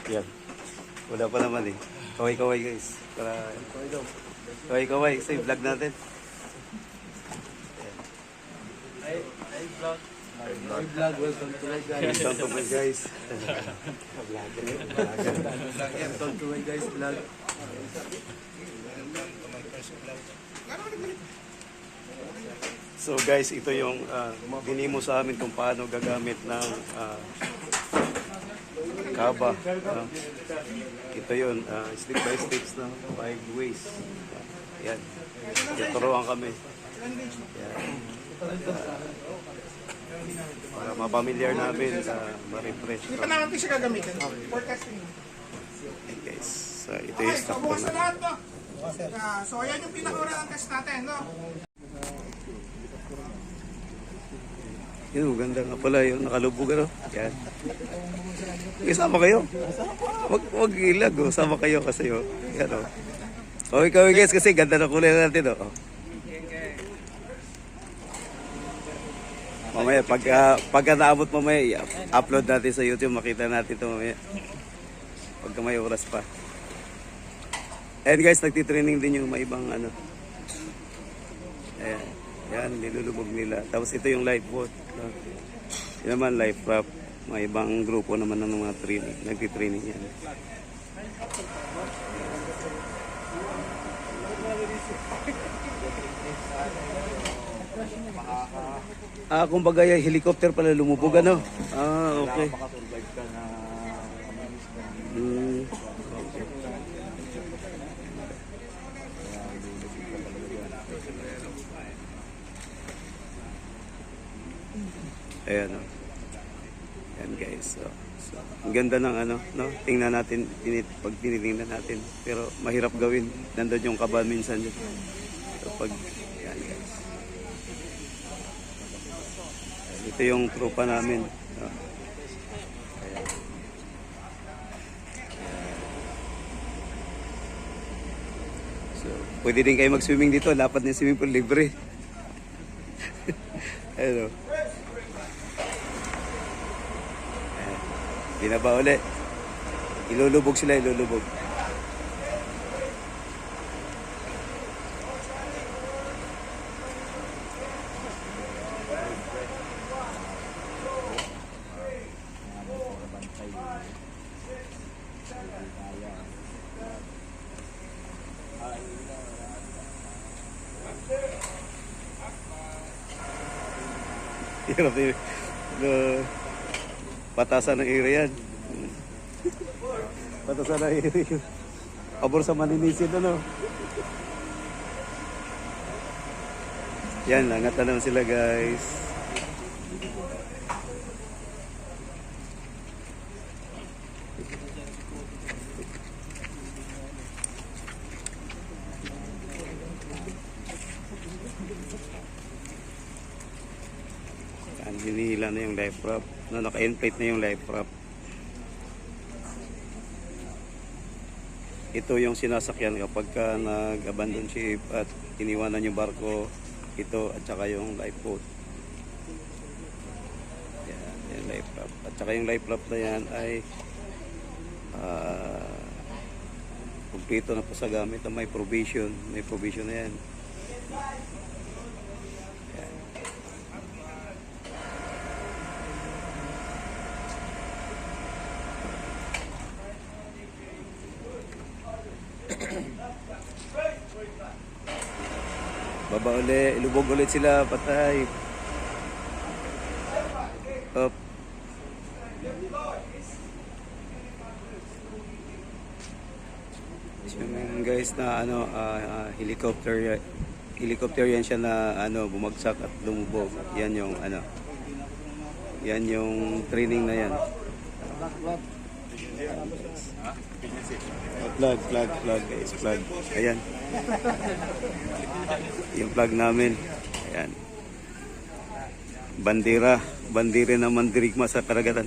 Yan. Wala pa naman eh. Kaway-kaway guys. Para kaway-kaway sa vlog natin. Hi vlog. Hi vlog, welcome to my guys. Welcome to my guys. Welcome to my guys vlog. So guys, ito yung dinimo sa amin kung paano gagamit ng kaba. Ito yun, step by steps na 5 ways. Yan. Tuturuan kami. Yan. Para mapamilyar namin, ma-refresh. Hindi pa natin siya gagamitin. For testing. Okay guys, so ito yung Okay, so stock bukas na. na lahat to. So ayan yung pinaka-unang test natin, no? Yun, ganda nga pala yung nakalubog ano. Yan. Isama kayo. Wag ilag, oh. Sama kayo kasi oh. Yan oh. Okay kami guys kasi ganda na kulay natin oh. Mamaya pagka naabot mamaya upload natin sa YouTube, makita natin ito mamaya. Pagka may oras pa. And guys, nagtitraining din yung may ibang ano. Ayan. Yan, nilulubog nila. Tapos ito yung life boat. Yan naman, life raft. May ibang grupo naman ng mga training. Nagtitraining yan. Kumbaga yung helicopter pala lumubog, ano? Okay. Ayan o. Ayan guys. So, ang ganda ng ano, no? Tingnan natin, pag tinitingnan natin. Pero mahirap gawin. Nandun yung kaba minsan dyan. So, pag, ayan guys. Ayan, ito yung tropa namin. No? Ayan. So, pwede din kayo mag-swimming dito. Lapat ng swimming pool, libre. Ayan o. Binaba ulit. Ilulubog sila, ilulubog. Hirap na patasan ng area yan. Patasan ng area yun. Abor sa maninisid, ano? Yan, angatan naman sila, guys. Yan, hinihila na yung life raft. No, naka-inflate na yung life raft. Ito yung sinasakyan kapag ka nag-abandon ship at iniwanan yung barko. Ito at saka yung life boat. Yan, yung life raft. At saka yung life raft na yan ay kumpleto na po sa gamit na may provision. May provision na yan. Baba ulit, ilubog ulit sila, patay. Up. So, guys na ano, helicopter yan siya na ano, bumagsak at lumubog. Yan yung ano. Yan yung training na yan. Plug guys, plug. Ayan. Yung plug namin. Ayan. Bandera na mandirigma sa karagatan.